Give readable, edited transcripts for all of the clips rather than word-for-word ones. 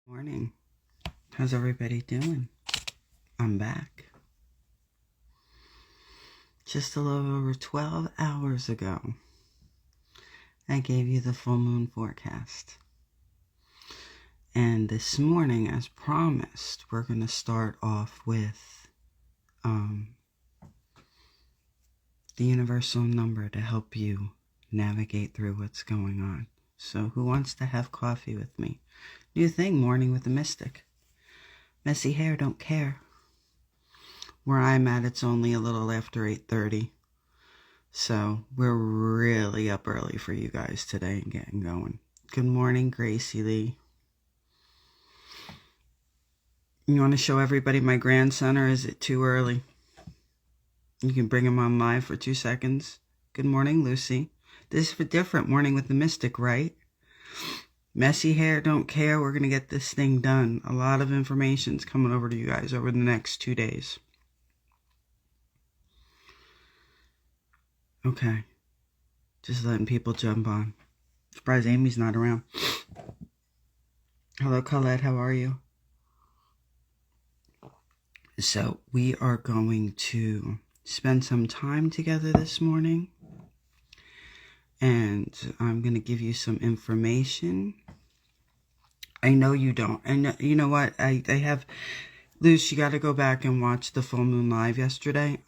Morning. How's everybody doing? I'm back. Just a little over 12 hours ago, I gave you the full moon forecast. And this morning, as promised, we're going to start off with the universal number to help you navigate through what's going on. So who wants to have coffee with me? New thing, Morning with the Mystic. Messy hair, don't care. Where I'm at, it's only a little after 8:30. So we're really up early for you guys today and getting going. Good morning, Gracie Lee. You want to show everybody my grandson, or is it too early? You can bring him on live for 2 seconds. Good morning, Lucy. This is for different Morning with the Mystic, right? Messy hair, don't care. We're going to get this thing done. A lot of information's coming over to you guys over the next 2 days. Okay. Just letting people jump on. Surprised Amy's not around. Hello, Colette. How are you? So we are going to spend some time together this morning. And I'm going to give you some information. I know you don't. And you know what? I have... Luce, you got to go back and watch the full moon live yesterday.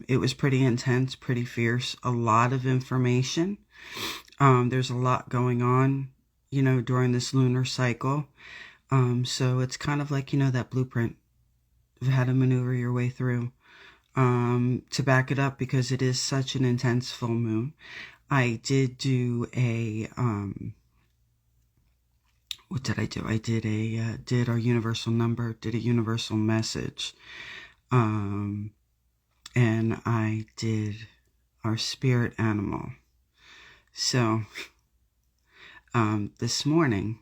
It was pretty intense, pretty fierce. A lot of information. There's a lot going on, during this lunar cycle. So it's kind of like, that blueprint of how to maneuver your way through. To back it up, because it is such an intense full moon, I did do a... what did I do? I did our universal number, did a universal message, and I did our spirit animal. So, this morning,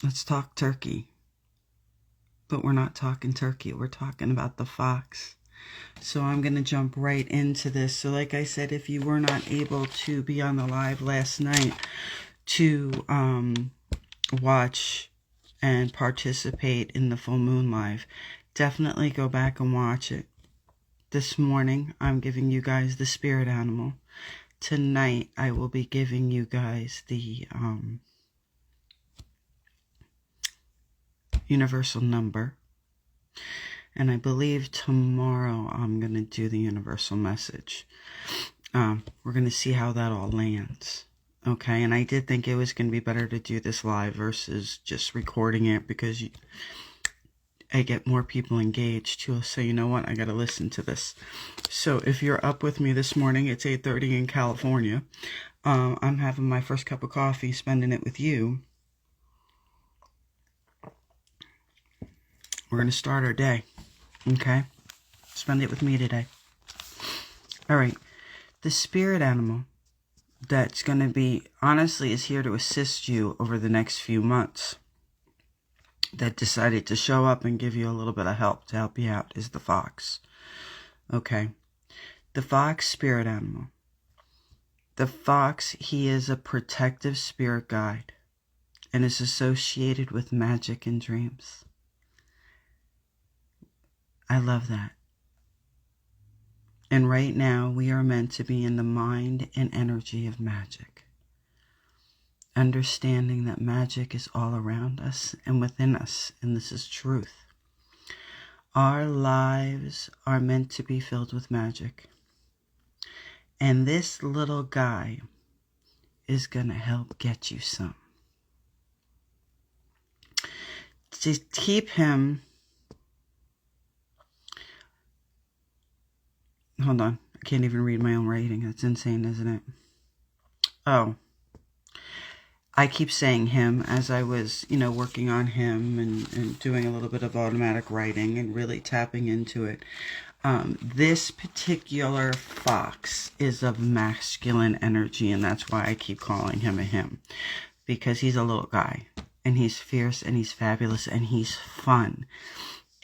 let's talk turkey. But we're not talking turkey, we're talking about the fox. So I'm going to jump right into this. So like I said, if you were not able to be on the live last night to, watch and participate in the full moon live, definitely go back and watch it. This morning I'm giving you guys the spirit animal. Tonight I will be giving you guys the universal number, and I believe tomorrow I'm going to do the universal message. We're going to see how that all lands. Okay, and I did think it was going to be better to do this live versus just recording it, because I get more people engaged who will say, you know what, I got to listen to this. So if you're up with me this morning, it's 8:30 in California. I'm having my first cup of coffee, spending it with you. We're going to start our day, okay? Spend it with me today. All right, the spirit animal that's going to be, honestly, is here to assist you over the next few months, that decided to show up and give you a little bit of help to help you out, is the fox. Okay. The fox spirit animal. The fox, he is a protective spirit guide and is associated with magic and dreams. I love that. And right now, we are meant to be in the mind and energy of magic. Understanding that magic is all around us and within us, and this is truth. Our lives are meant to be filled with magic. And this little guy is going to help get you some. To keep him... Hold on. I can't even read my own writing. That's insane, isn't it? Oh. I keep saying him as I was, working on him and doing a little bit of automatic writing and really tapping into it. This particular fox is of masculine energy, and that's why I keep calling him a him. Because he's a little guy, and he's fierce, and he's fabulous, and he's fun.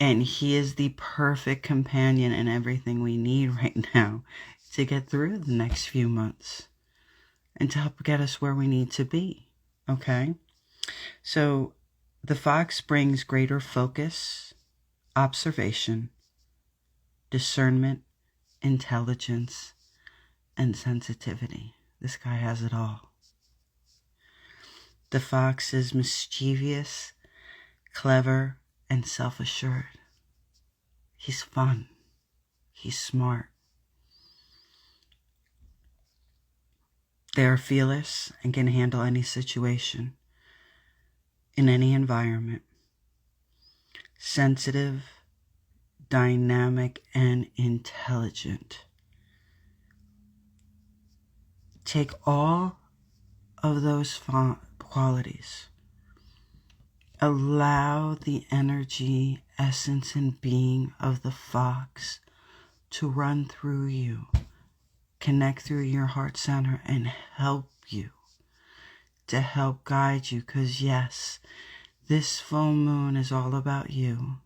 And he is the perfect companion and everything we need right now to get through the next few months and to help get us where we need to be. Okay? So The fox brings greater focus, observation, discernment, intelligence, and sensitivity. This guy has it all. The fox is mischievous, clever, and self-assured. He's fun. He's smart. They are fearless and can handle any situation in any environment. Sensitive, dynamic, and intelligent. Take all of those qualities. Allow the energy, essence, and being of the fox to run through you, connect through your heart center, and help you, to help guide you. Because yes, this full moon is all about you.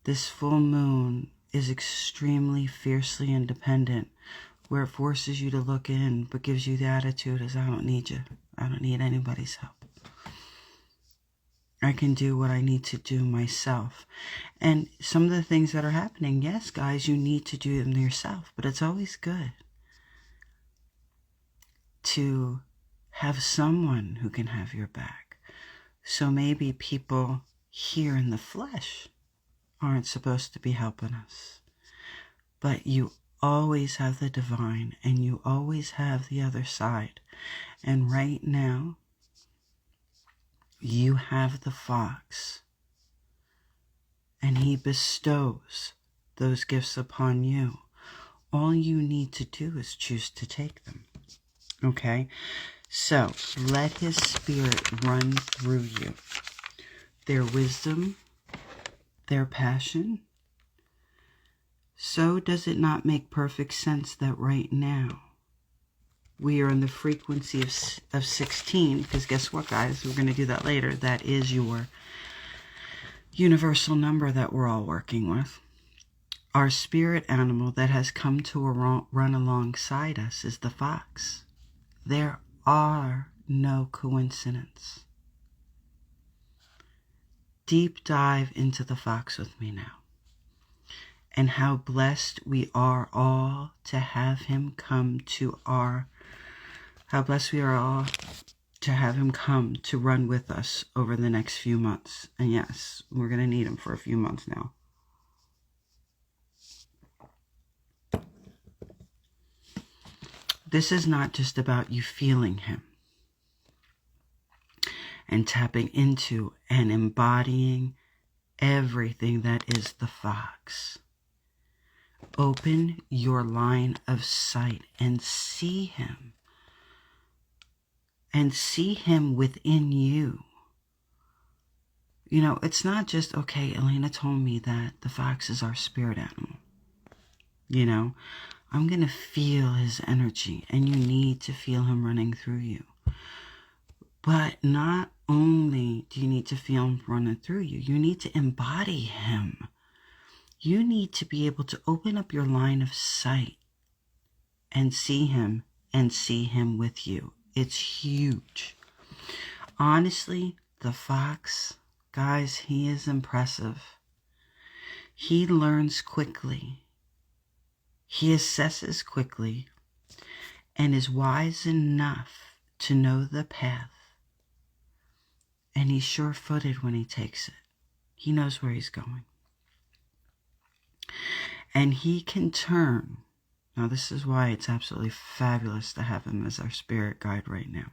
This full moon is extremely fiercely independent, where it forces you to look in, but gives you the attitude as, I don't need you. I don't need anybody's help. I can do what I need to do myself. And some of the things that are happening, yes, guys, you need to do them yourself, but it's always good to have someone who can have your back. So maybe people here in the flesh aren't supposed to be helping us, but you always have the divine, and you always have the other side. And right now, you have the fox, and he bestows those gifts upon you. All you need to do is choose to take them. Okay? So, let his spirit run through you. Their wisdom, their passion. So does it not make perfect sense that right now we are in the frequency of 16? Because guess what, guys? We're going to do that later. That is your universal number that we're all working with. Our spirit animal that has come to run alongside us is the fox. There are no coincidences. Deep dive into the fox with me now. And how blessed we are all to have him come to how blessed we are all to have him come to run with us over the next few months. And yes, we're going to need him for a few months now. This is not just about you feeling him and tapping into and embodying everything that is the fox. Open your line of sight and see him. And see him within you. You know, it's not just, okay, Elena told me that the fox is our spirit animal. You know, I'm going to feel his energy, and you need to feel him running through you. But not only do you need to feel him running through you, you need to embody him. You need to be able to open up your line of sight and see him with you. It's huge. Honestly, the fox, guys, he is impressive. He learns quickly. He assesses quickly and is wise enough to know the path. And he's sure-footed when he takes it. He knows where he's going. And he can turn. Now, this is why it's absolutely fabulous to have him as our spirit guide right now.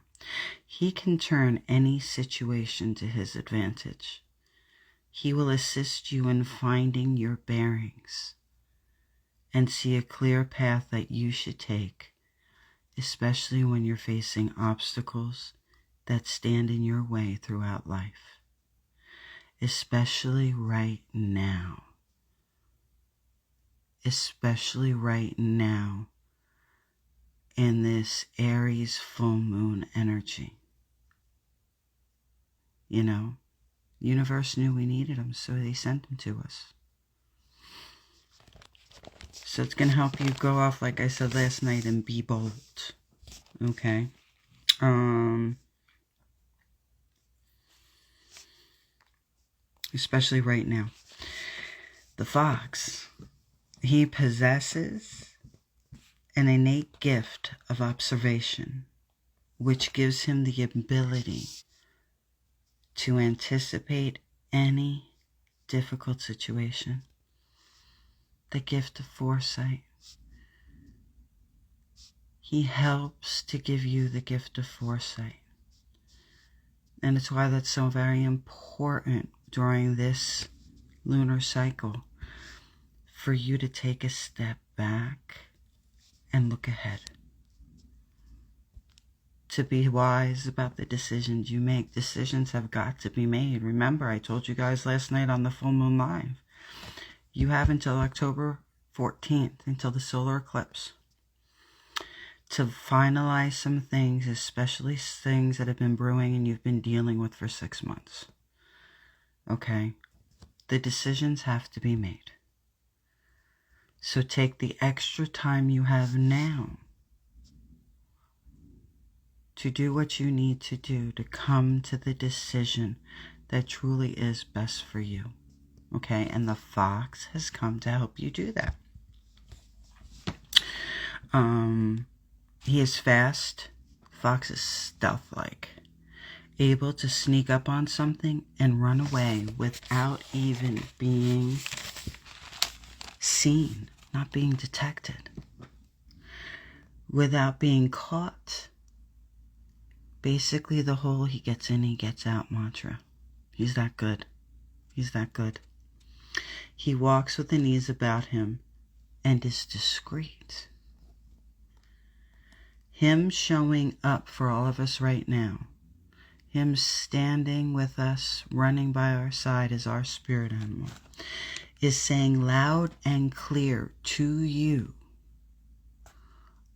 He can turn any situation to his advantage. He will assist you in finding your bearings and see a clear path that you should take, especially when you're facing obstacles that stand in your way throughout life, especially right now. Especially right now in this Aries full moon energy. You know, universe knew we needed them, so they sent them to us. So it's going to help you go off, like I said last night, and be bold. Okay? especially right now. The fox, he possesses an innate gift of observation, which gives him the ability to anticipate any difficult situation. The gift of foresight. He helps to give you the gift of foresight. And it's why that's so very important during this lunar cycle, for you to take a step back and look ahead. To be wise about the decisions you make. Decisions have got to be made. Remember, I told you guys last night on the Full Moon Live, you have until October 14th, until the solar eclipse, to finalize some things, especially things that have been brewing and you've been dealing with for 6 months. Okay? The decisions have to be made. So take the extra time you have now to do what you need to do to come to the decision that truly is best for you. Okay? And the fox has come to help you do that. He is fast. Fox is stealth-like, able to sneak up on something and run away without even being seen, not being detected, without being caught. Basically the whole he gets in, he gets out mantra. He's that good. He's that good. He walks with an ease about him and is discreet. Him showing up for all of us right now, him standing with us, running by our side as our spirit animal, is saying loud and clear to you,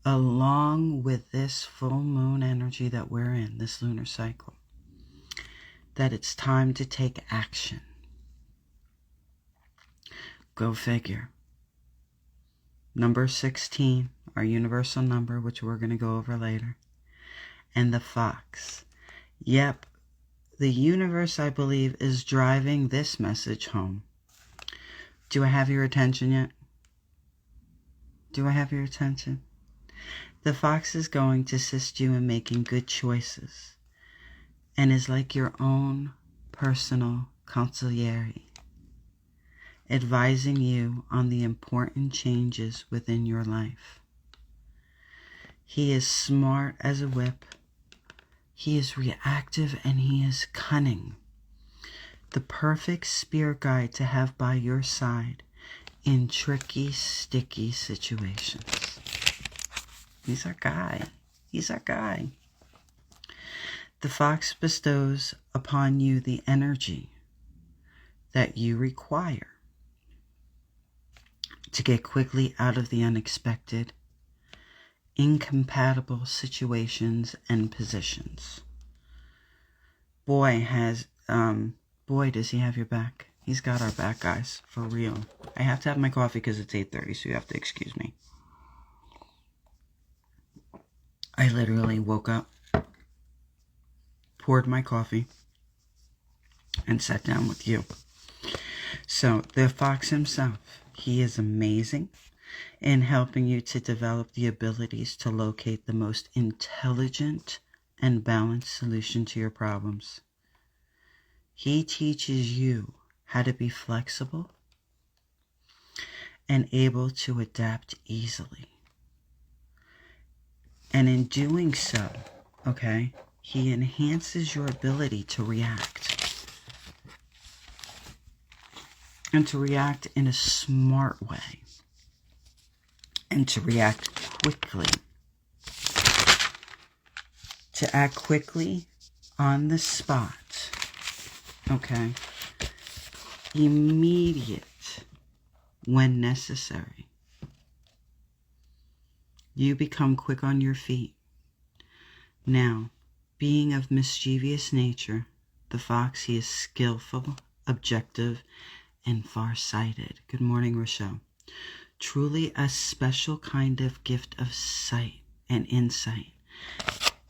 along with this full moon energy that we're in, this lunar cycle, that it's time to take action. Go figure. Number 16, our universal number, which we're going to go over later. And the fox. Yep, the universe, I believe, is driving this message home. Do I have your attention yet? Do I have your attention? The fox is going to assist you in making good choices and is like your own personal consigliere, advising you on the important changes within your life. He is smart as a whip. He is reactive and he is cunning. The perfect spirit guide to have by your side in tricky, sticky situations. He's our guy. He's our guy. The fox bestows upon you the energy that you require to get quickly out of the unexpected, incompatible situations and positions. Boy, does he have your back. He's got our back, guys, for real. I have to have my coffee because it's 8:30, so you have to excuse me. I literally woke up, poured my coffee, and sat down with you. So, the fox himself, he is amazing in helping you to develop the abilities to locate the most intelligent and balanced solution to your problems. He teaches you how to be flexible and able to adapt easily. And in doing so, okay, he enhances your ability to react. And to react in a smart way. And to react quickly. To act quickly on the spot. Okay? Immediate when necessary. You become quick on your feet. Now, being of mischievous nature, the fox, he is skillful, objective, and far-sighted. Good morning, Rochelle. Truly a special kind of gift of sight and insight.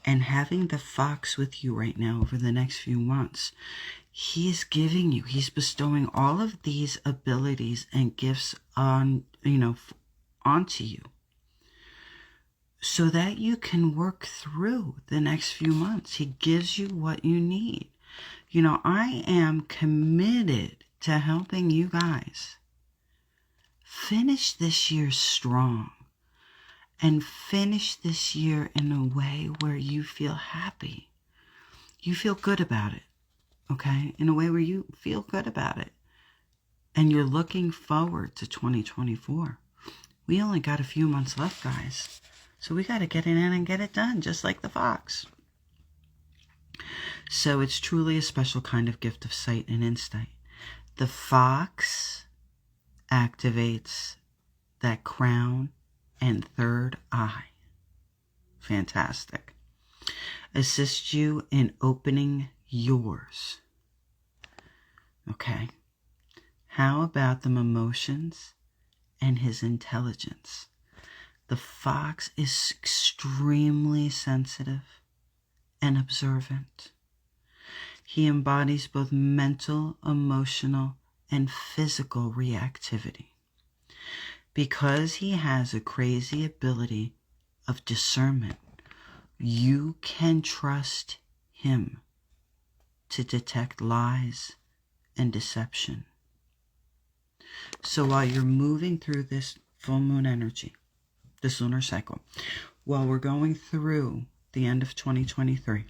And having the fox with you right now over the next few months He is giving you, he's bestowing all of these abilities and gifts on, onto you, so that you can work through the next few months. He gives you what you need. I am committed to helping you guys finish this year strong and finish this year in a way where you feel happy. You feel good about it, okay? In a way where you feel good about it. And you're looking forward to 2024. We only got a few months left, guys. So we got to get it in and get it done, just like the fox. So it's truly a special kind of gift of sight and insight. The fox activates that crown and third eye. Fantastic. Assists you in opening yours. Okay. How about the emotions and his intelligence? The fox is extremely sensitive and observant. He embodies both mental, emotional, and physical reactivity. Because he has a crazy ability of discernment, you can trust him to detect lies and deception. So while you're moving through this full moon energy, this lunar cycle, while we're going through the end of 2023,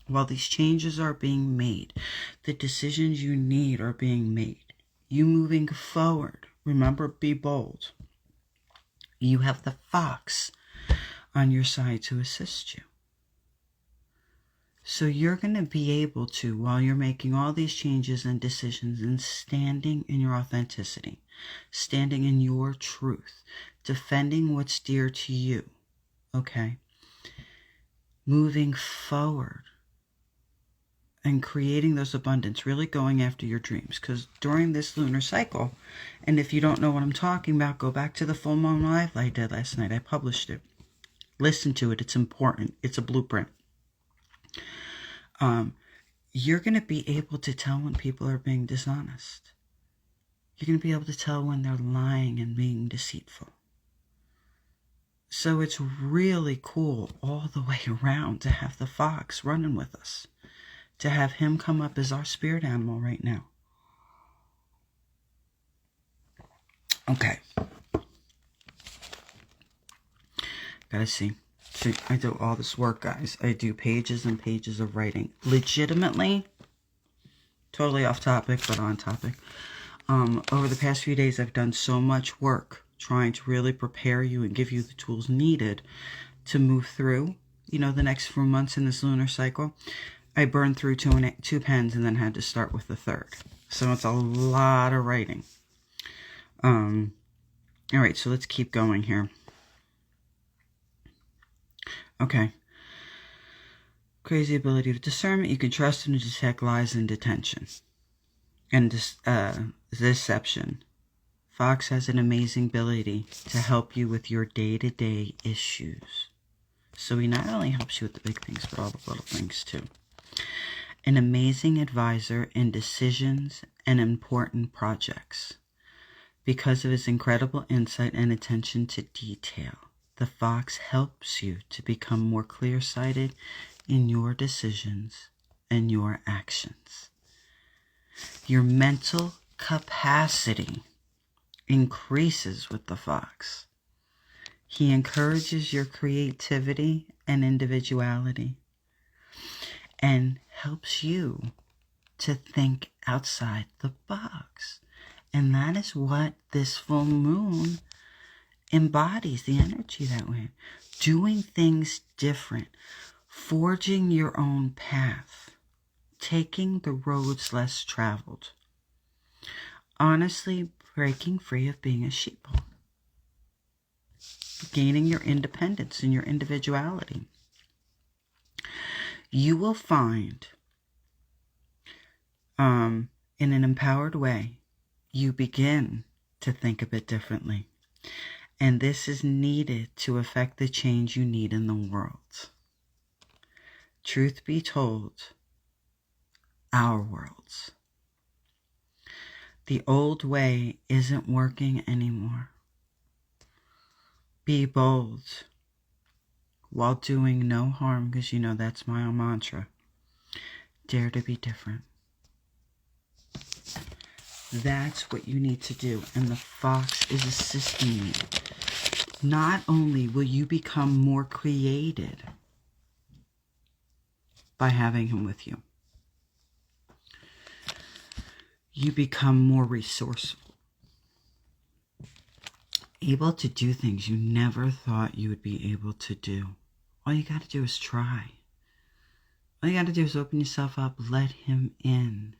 while these changes are being made, the decisions you need are being made, you moving forward, remember, be bold. You have the fox on your side to assist you. So you're going to be able to, while you're making all these changes and decisions and standing in your authenticity, standing in your truth, defending what's dear to you, okay? Moving forward and creating those abundance, really going after your dreams. Because during this lunar cycle, and if you don't know what I'm talking about, go back to the full moon live I did last night. I published it. Listen to it. It's important. It's a blueprint. You're going to be able to tell when people are being dishonest. You're going to be able to tell when they're lying and being deceitful. So it's really cool all the way around to have the fox running with us. To have him come up as our spirit animal right now. Okay. Gotta see. See, I do all this work, guys. I do pages and pages of writing. Legitimately, totally off topic, but on topic. Over the past few days, I've done so much work trying to really prepare you and give you the tools needed to move through, the next few months in this lunar cycle. I burned through two pens and then had to start with the third. So it's a lot of writing. All right, so let's keep going here. Okay. Crazy ability to discernment. You can trust him to detect lies and detention. And deception. Fox has an amazing ability to help you with your day-to-day issues. So he not only helps you with the big things, but all the little things too. An amazing advisor in decisions and important projects. Because of his incredible insight and attention to detail, the fox helps you to become more clear-sighted in your decisions and your actions. Your mental capacity increases with the fox. He encourages your creativity and individuality and helps you to think outside the box. And that is what this full moon embodies, the energy that way. Doing things different, forging your own path, taking the roads less traveled. Honestly, breaking free of being a sheeple. Gaining your independence and your individuality. You will find, in an empowered way, you begin to think a bit differently. And this is needed to affect the change you need in the world. Truth be told, our worlds. The old way isn't working anymore. Be bold while doing no harm, because you know that's my own mantra. Dare to be different. That's what you need to do. And the fox is assisting you. Not only will you become more creative by having him with you, you become more resourceful, able to do things you never thought you would be able to do. All you got to do is try. All you got to do is open yourself up, let him in,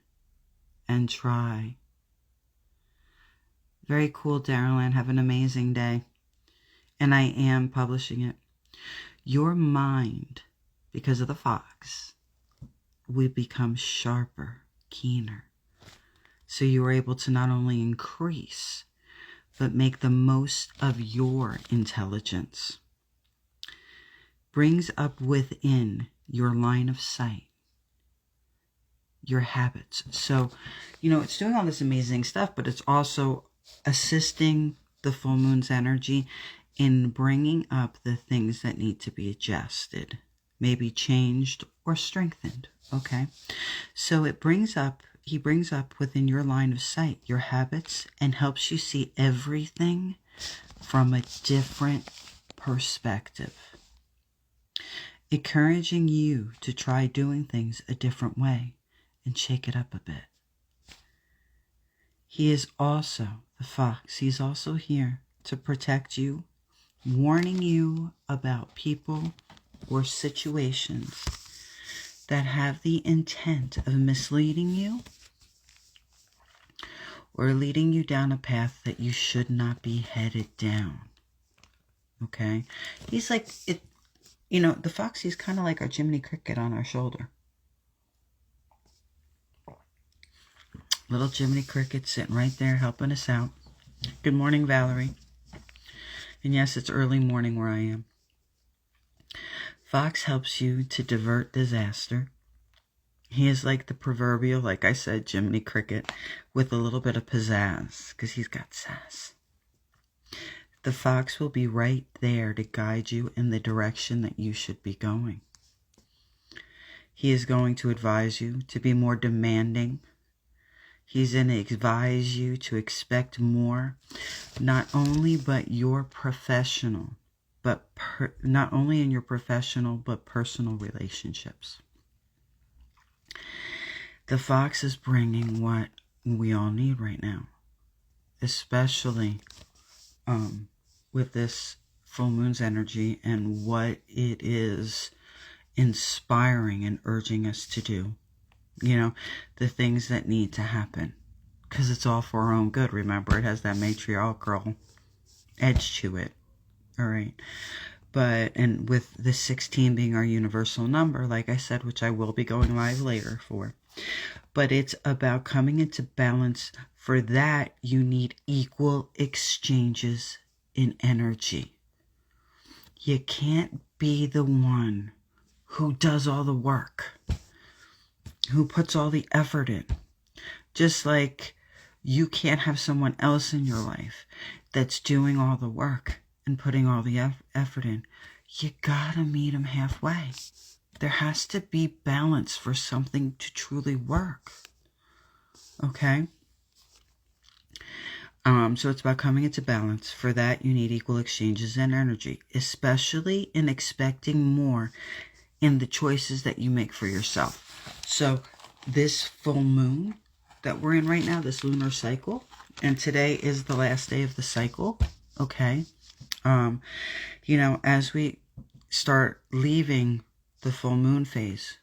and try. Very cool, Darylyn. Have an amazing day. And I am publishing it. Your mind, because of the fox, will become sharper, keener. So you are able to not only increase, but make the most of your intelligence. Brings up within your line of sight your habits. So, you know, it's doing all this amazing stuff, but it's also assisting the full moon's energy in bringing up the things that need to be adjusted, maybe changed or strengthened. Okay. So it brings up, he brings up within your line of sight your habits and helps you see everything from a different perspective, encouraging you to try doing things a different way and shake it up a bit. He is also the fox. He's also here to protect you, warning you about people or situations that have the intent of misleading you or leading you down a path that you should not be headed down. Okay? He's like, you know, the fox, he's kind of like our Jiminy Cricket on our shoulder. Little Jiminy Cricket sitting right there helping us out. Good morning, Valerie. And yes, it's early morning where I am. Fox helps you to divert disaster. He is like the proverbial, like I said, Jiminy Cricket with a little bit of pizzazz, because he's got sass. The fox will be right there to guide you in the direction that you should be going. He is going to advise you to be more demanding. He's going to advise you to expect more, not only but your professional, but not only in your professional, but personal relationships. The fox is bringing what we all need right now, especially with this full moon's energy and what it is inspiring and urging us to do. You know, the things that need to happen. Because it's all for our own good. Remember, it has that matriarchal edge to it. All right. But, and with the 16 being our universal number, like I said, which I will be going live later for. But it's about coming into balance. For that, you need equal exchanges in energy. You can't be the one who does all the work, who puts all the effort in. Just like you can't have someone else in your life that's doing all the work and putting all the effort in. You gotta meet them halfway. There has to be balance for something to truly work. Okay? So it's about coming into balance. For that, you need equal exchanges in energy, especially in expecting more in the choices that you make for yourself. So this full moon that we're in right now, this lunar cycle, and today is the last day of the cycle, okay? You know, as we start leaving the full moon phase,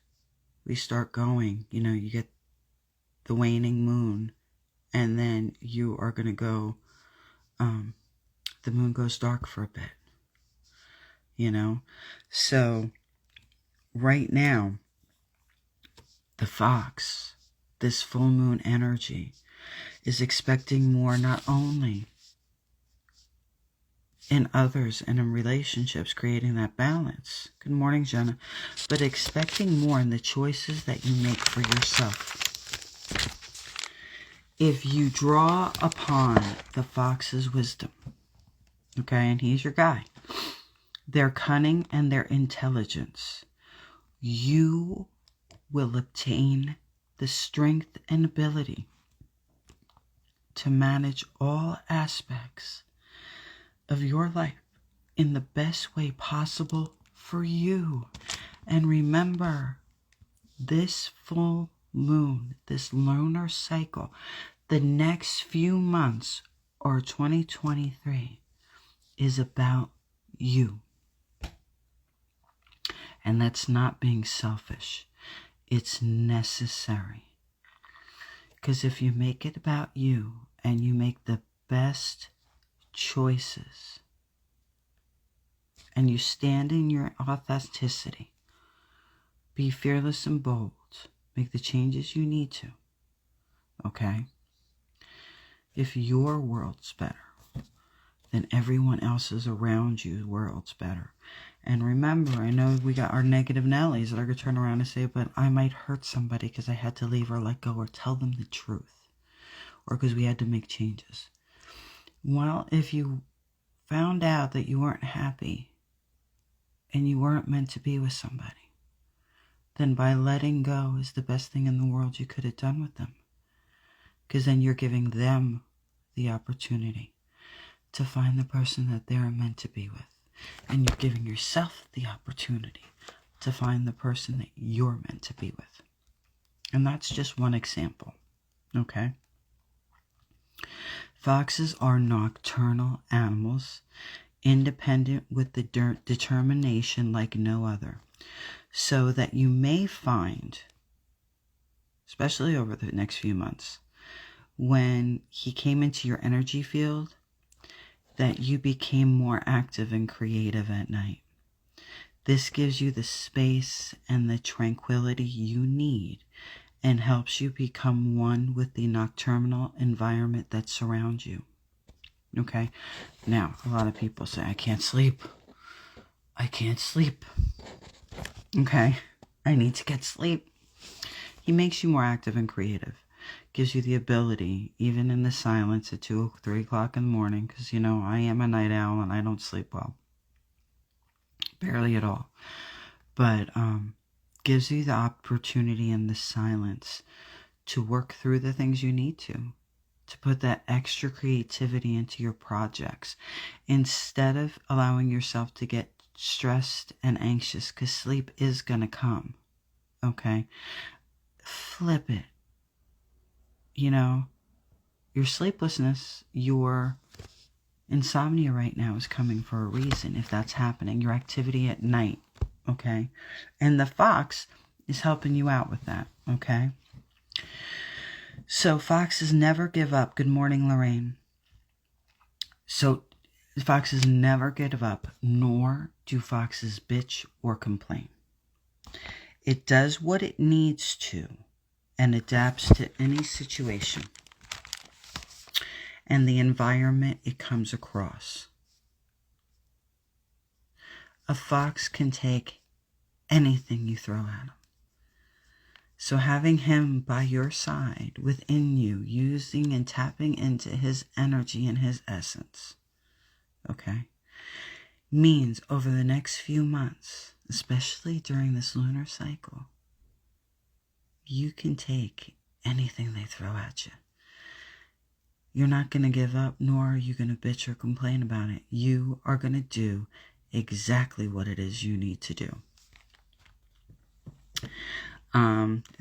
we start going, you know, you get the waning moon, and then you are going to go, the moon goes dark for a bit, you know? So right now, the fox, this full moon energy, is expecting more, not only in others and in relationships, creating that balance. Good morning, Jenna. But expecting more in the choices that you make for yourself. If you draw upon the fox's wisdom, okay, and he's your guy, their cunning and their intelligence, you will obtain the strength and ability to manage all aspects of your life in the best way possible for you. And remember, this full moon, this lunar cycle, the next few months or 2023 is about you. And that's not being selfish. It's necessary. Because if you make it about you and you make the best choices and you stand in your authenticity, be fearless and bold, make the changes you need to, okay? If your world's better, then everyone else's around you's world's better. And remember, I know we got our negative Nellies that are going to turn around and say, but I might hurt somebody because I had to leave or let go or tell them the truth. Or because we had to make changes. Well, if you found out that you weren't happy and you weren't meant to be with somebody, then by letting go is the best thing in the world you could have done with them. Because then you're giving them the opportunity to find the person that they're meant to be with. And you're giving yourself the opportunity to find the person that you're meant to be with. And that's just one example, okay? Foxes are nocturnal animals, independent with the determination like no other. So that you may find, especially over the next few months, when he came into your energy field, that you became more active and creative at night. This gives you the space and the tranquility you need and helps you become one with the nocturnal environment that surrounds you. Okay? Now, a lot of people say, I can't sleep. I can't sleep. Okay? I need to get sleep. He makes you more active and creative. Gives you the ability, even in the silence at 2 or 3 o'clock in the morning, because, you know, I am a night owl and I don't sleep well. Barely at all. But gives you the opportunity in the silence to work through the things you need to put that extra creativity into your projects, instead of allowing yourself to get stressed and anxious, because sleep is going to come. Okay? Flip it. You know, your sleeplessness, your insomnia right now is coming for a reason, if that's happening. Your activity at night, okay? And the fox is helping you out with that, okay? So foxes never give up. Good morning, Lorraine. So foxes never give up, nor do foxes bitch or complain. It does what it needs to and adapts to any situation and the environment it comes across. A fox can take anything you throw at him. So having him by your side, within you, using and tapping into his energy and his essence, okay, means over the next few months, especially during this lunar cycle, you can take anything they throw at you. You're not going to give up, nor are you going to bitch or complain about it. You are going to do exactly what it is you need to do.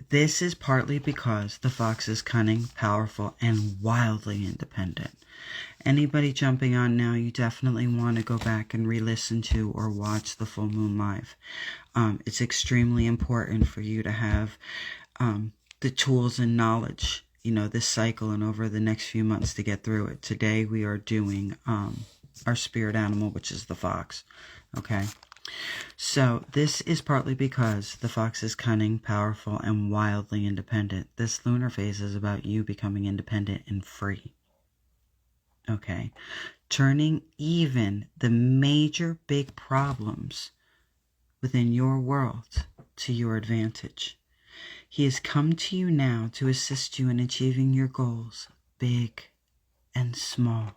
This is partly because the fox is cunning, powerful, and wildly independent. Anybody jumping on now, you definitely want to go back and re-listen to or watch the full moon live. It's extremely important for you to have the tools and knowledge, you know, this cycle and over the next few months to get through it. Today we are doing our spirit animal, which is the fox. Okay. So this is partly because the fox is cunning, powerful, and wildly independent. This lunar phase is about you becoming independent and free. okay? Turning even the major big problems within your world to your advantage. He has come to you now to assist you in achieving your goals, big and small.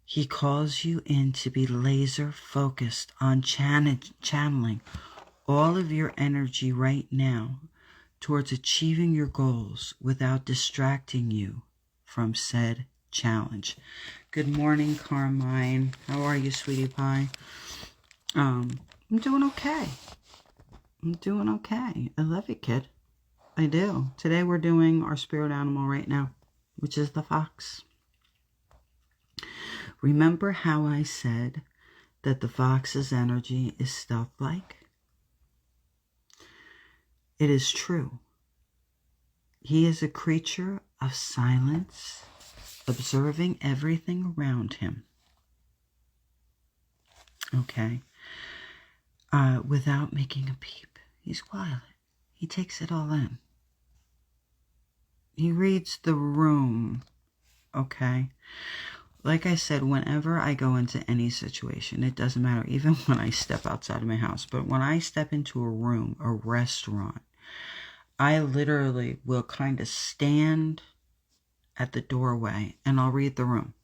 He calls you in to be laser focused on channeling all of your energy right now towards achieving your goals without distracting you from said challenge. Good morning, Carmine. How are you, sweetie pie? I'm doing okay. I'm doing okay. I love you, kid. I do. Today we're doing our spirit animal right now, which is the fox. Remember how I said that the fox's energy is stealth-like? It is true. He is a creature of silence, observing everything around him. Okay? Without making a peep. He's quiet. He takes it all in. He reads the room. Okay? Like I said, whenever I go into any situation, it doesn't matter, even when I step outside of my house, but when I step into a room, a restaurant, I literally will kind of stand at the doorway and I'll read the room.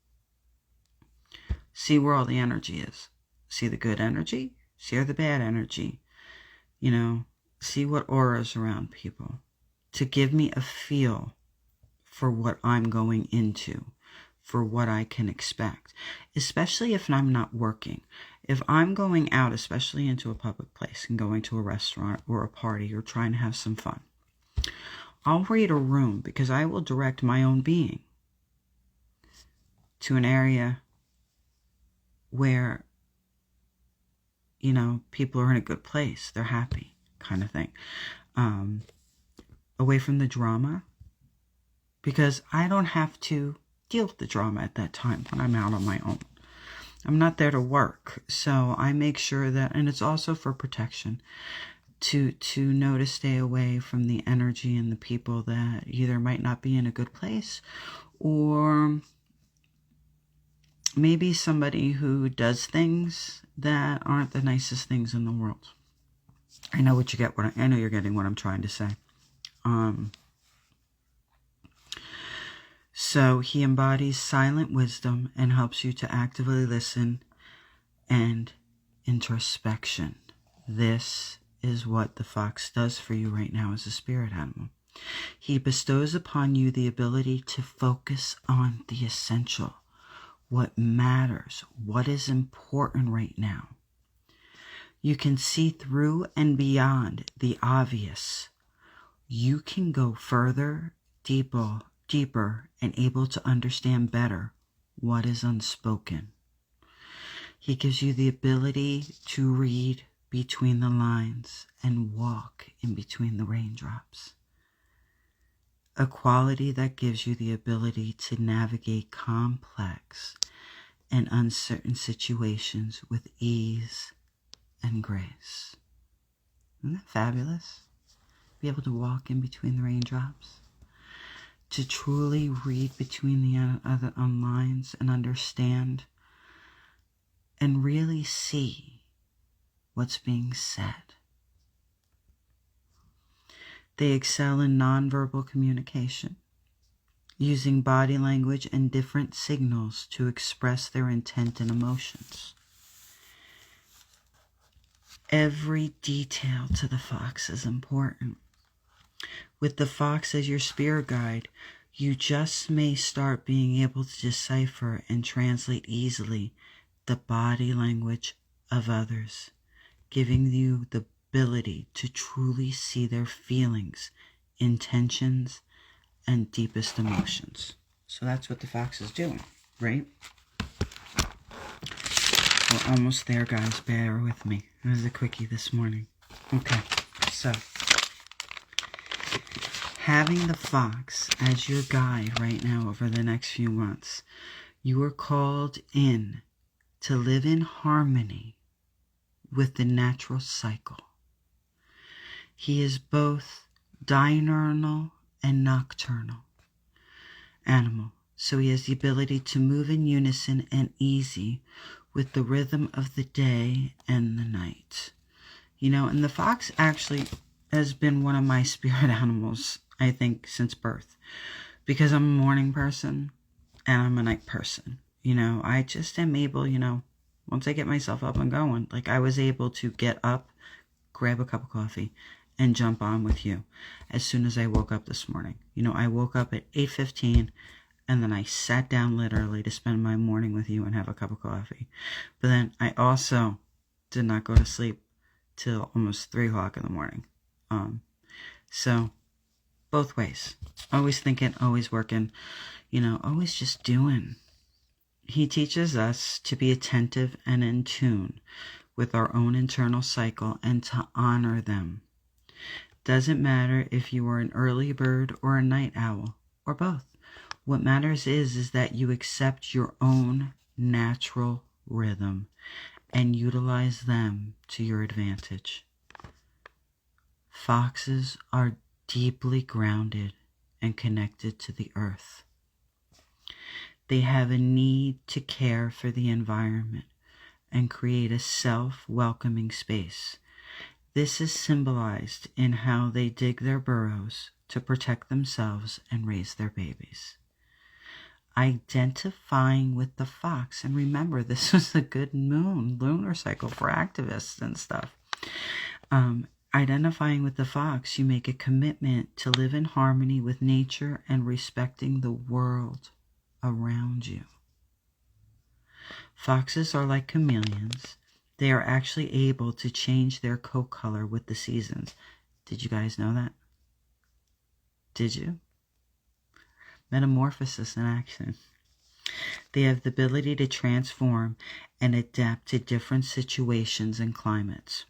See where all the energy is. See the good energy, see the bad energy. You know, see what aura is around people to give me a feel for what I'm going into, for what I can expect, especially if I'm not working. If I'm going out, especially into a public place and going to a restaurant or a party or trying to have some fun, I'll read a room because I will direct my own being to an area where, you know, people are in a good place. They're happy, kind of thing. Away from the drama, because I don't have to deal with the drama at that time when I'm out on my own. I'm not there to work, so I make sure that, and it's also for protection, to know to stay away from the energy and the people that either might not be in a good place, or maybe somebody who does things that aren't the nicest things in the world. I know what you get. I know you're getting what I'm trying to say. So he embodies silent wisdom and helps you to actively listen and introspection. This is what the fox does for you right now as a spirit animal. He bestows upon you the ability to focus on the essential, what matters, what is important right now. You can see through and beyond the obvious. You can go further, deeper, and able to understand better what is unspoken. He gives you the ability to read between the lines and walk in between the raindrops. A quality that gives you the ability to navigate complex and uncertain situations with ease and grace. Isn't that fabulous? Be able to walk in between the raindrops. To truly read between the other lines and understand and really see what's being said. They excel in nonverbal communication, using body language and different signals to express their intent and emotions. Every detail to the fox is important. With the fox as your spirit guide, you just may start being able to decipher and translate easily the body language of others, giving you the ability to truly see their feelings, intentions, and deepest emotions. So that's what the fox is doing, right? We're almost there, guys. Bear with me. It was a quickie this morning. Okay, so having the fox as your guide right now over the next few months, you are called in to live in harmony with the natural cycle. He is both diurnal and nocturnal animal, So he has the ability to move in unison and easy with the rhythm of the day and the night. You know, and the fox actually has been one of my spirit animals, I think, since birth. Because I'm a morning person and I'm a night person. You know, I just am able, you know, once I get myself up and going, like I was able to get up, grab a cup of coffee, and jump on with you as soon as I woke up this morning. You know, I woke up at 8:15 and then I sat down literally to spend my morning with you and have a cup of coffee. But then I also did not go to sleep till almost 3 o'clock in the morning. So both ways. Always thinking, always working, you know, always just doing. He teaches us to be attentive and in tune with our own internal cycle and to honor them. Doesn't matter if you are an early bird or a night owl or both. What matters is that you accept your own natural rhythm and utilize them to your advantage. Foxes are deeply grounded and connected to the earth. They have a need to care for the environment and create a self-welcoming space. This is symbolized in how they dig their burrows to protect themselves and raise their babies. Identifying with the fox, and remember, this was a good moon, lunar cycle for activists and stuff. Identifying with the fox, you make a commitment to live in harmony with nature and respecting the world around you. Foxes are like chameleons. They are actually able to change their coat color with the seasons. Did you guys know that? Did you? Metamorphosis in action. They have the ability to transform and adapt to different situations and climates.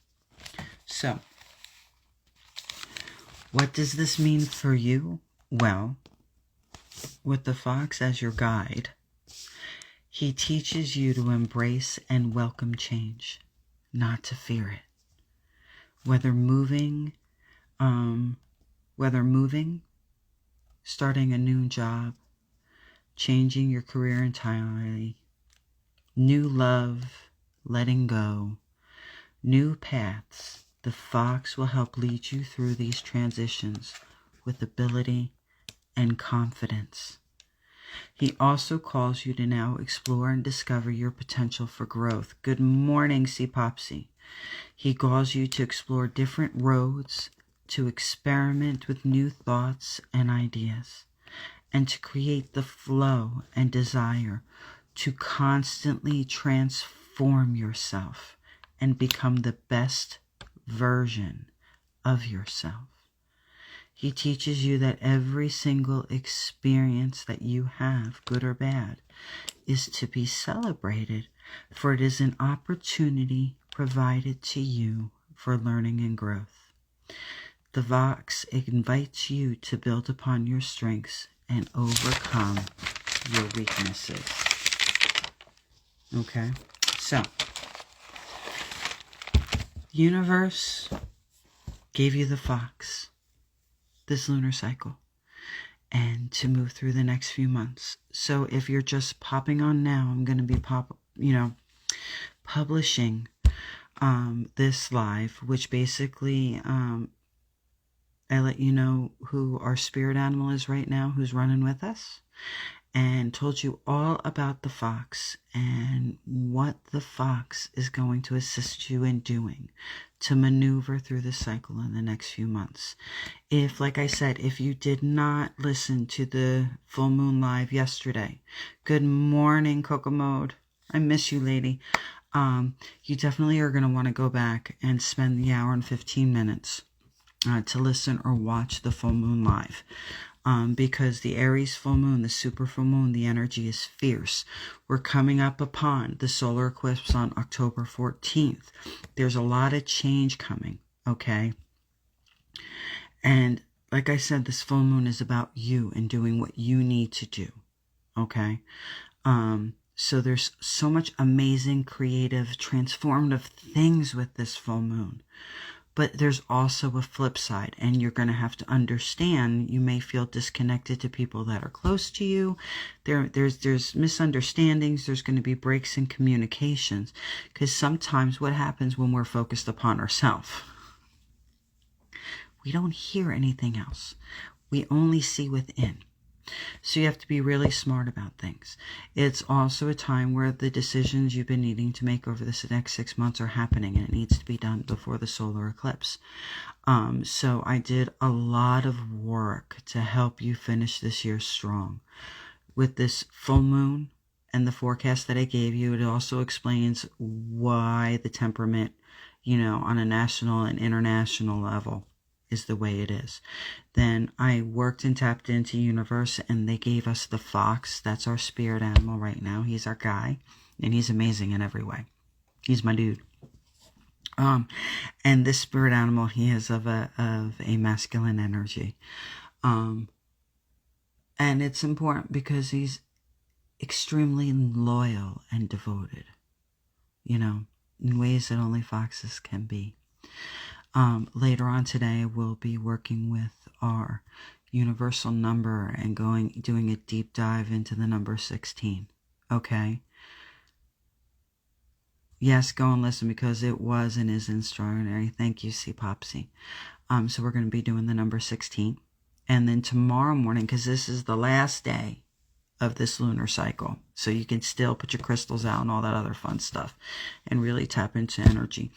So, what does this mean for you? Well, with the fox as your guide, he teaches you to embrace and welcome change, not to fear it. Whether moving, starting a new job, changing your career entirely, new love, letting go, new paths, the fox will help lead you through these transitions with ability and confidence. He also calls you to now explore and discover your potential for growth. Good morning, C-Popsy. He calls you to explore different roads, to experiment with new thoughts and ideas, and to create the flow and desire to constantly transform yourself and become the best version of yourself. He teaches you that every single experience that you have, good or bad, is to be celebrated, for it is an opportunity provided to you for learning and growth. The Fox invites you to build upon your strengths and overcome your weaknesses. Okay, so the universe gave you the fox this lunar cycle and to move through the next few months. So if you're just popping on now, I'm going to be publishing this live, which basically I let you know who our spirit animal is right now, who's running with us, and told you all about the fox and what the fox is going to assist you in doing to maneuver through the cycle in the next few months. If, like I said, if you did not listen to the full moon live yesterday, good morning, Coco Mode. I miss you, lady. You definitely are going to want to go back and spend the hour and 15 minutes to listen or watch the full moon live. Because the Aries full moon, the super full moon, the energy is fierce. We're coming up upon the solar eclipse on October 14th. There's a lot of change coming, okay? And like I said, this full moon is about you and doing what you need to do, okay? So there's so much amazing, creative, transformative things with this full moon. But there's also a flip side, and you're going to have to understand you may feel disconnected to people that are close to you. There's misunderstandings. There's going to be breaks in communications, because sometimes what happens when we're focused upon ourselves, we don't hear anything else. We only see within. So you have to be really smart about things. It's also a time where the decisions you've been needing to make over this next 6 months are happening, and it needs to be done before the solar eclipse. So I did a lot of work to help you finish this year strong. With this full moon and the forecast that I gave you, it also explains why the temperament, on a national and international level is the way it is. Then I worked and tapped into universe, and they gave us the fox. That's our spirit animal right now. He's our guy, and he's amazing in every way. He's my dude. And this spirit animal, he is of a masculine energy. And it's important because he's extremely loyal and devoted, in ways that only foxes can be. Later on today, we'll be working with our universal number and doing a deep dive into the number 16. Okay? Yes, go and listen, because it was and is extraordinary. Thank you, C. Popsy. So we're going to be doing the number 16. And then tomorrow morning, because this is the last day of this lunar cycle, so you can still put your crystals out and all that other fun stuff and really tap into energy.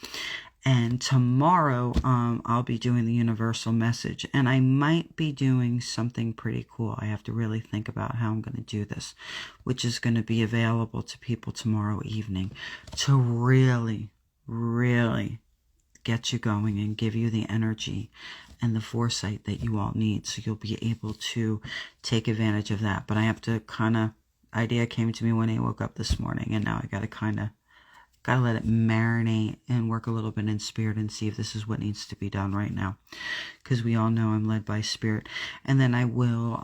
And tomorrow, I'll be doing the universal message, and I might be doing something pretty cool. I have to really think about how I'm going to do this, which is going to be available to people tomorrow evening to really, really get you going and give you the energy and the foresight that you all need, so you'll be able to take advantage of that. But I have to idea came to me when I woke up this morning, and now I got to let it marinate and work a little bit in spirit and see if this is what needs to be done right now, because we all know I'm led by spirit. And then I will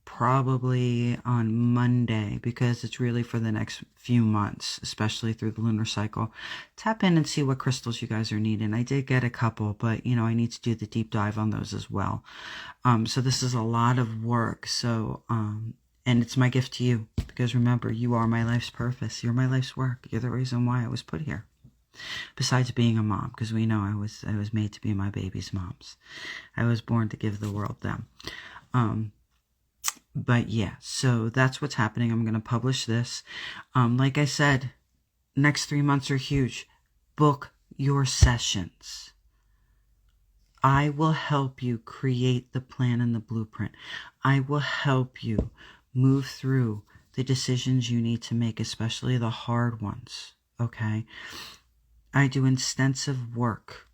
probably on Monday, because it's really for the next few months, especially through the lunar cycle, tap in and see what crystals you guys are needing. I did get a couple, but I need to do the deep dive on those as well. So this is a lot of work. So and it's my gift to you, because remember, you are my life's purpose. You're my life's work. You're the reason why I was put here. Besides being a mom, because we know I was made to be my baby's moms. I was born to give the world them. But yeah, so that's what's happening. I'm going to publish this. Like I said, next 3 months are huge. Book your sessions. I will help you create the plan and the blueprint. I will help you move through the decisions you need to make, especially the hard ones, okay? I do extensive work.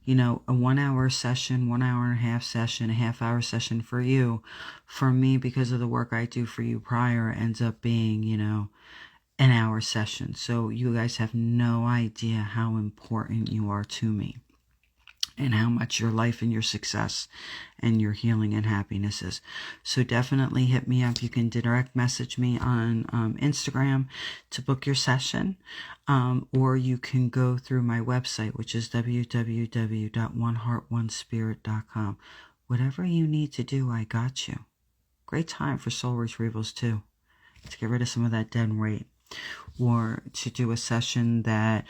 A 1 hour session, 1 hour and a half session, a half-hour session for you. For me, because of the work I do for you prior, ends up being, an hour session. So you guys have no idea how important you are to me, and how much your life and your success and your healing and happiness is. So definitely hit me up. You can direct message me on Instagram to book your session, or you can go through my website, which is www.oneheartonespirit.com. Whatever you need to do, I got you. Great time for soul retrievals too, to get rid of some of that dead weight, or to do a session that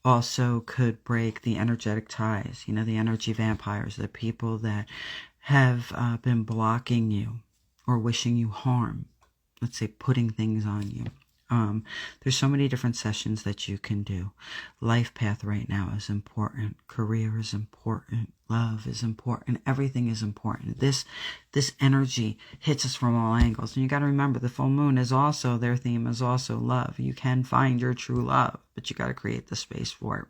also could break the energetic ties, the energy vampires, the people that have been blocking you or wishing you harm, let's say putting things on you. There's so many different sessions that you can do. Life path right now is important. Career is important. Love is important. Everything is important. This energy hits us from all angles. And you got to remember, the full moon is also, their theme is also love. You can find your true love, but you got to create the space for it.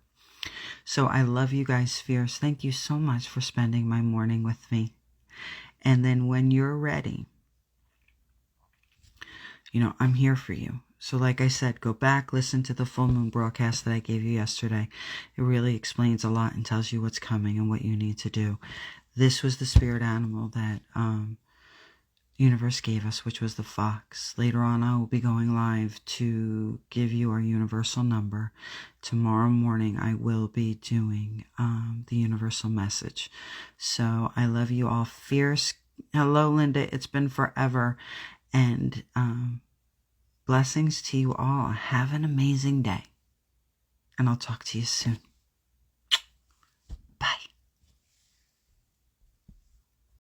So I love you guys fierce. Thank you so much for spending my morning with me. And then when you're ready, I'm here for you. So like I said, go back, listen to the full moon broadcast that I gave you yesterday. It really explains a lot and tells you what's coming and what you need to do. This was the spirit animal that universe gave us, which was the fox. Later on, I will be going live to give you our universal number. Tomorrow morning, I will be doing the universal message. So I love you all fierce. Hello, Linda. It's been forever. And blessings to you all. Have an amazing day. And I'll talk to you soon.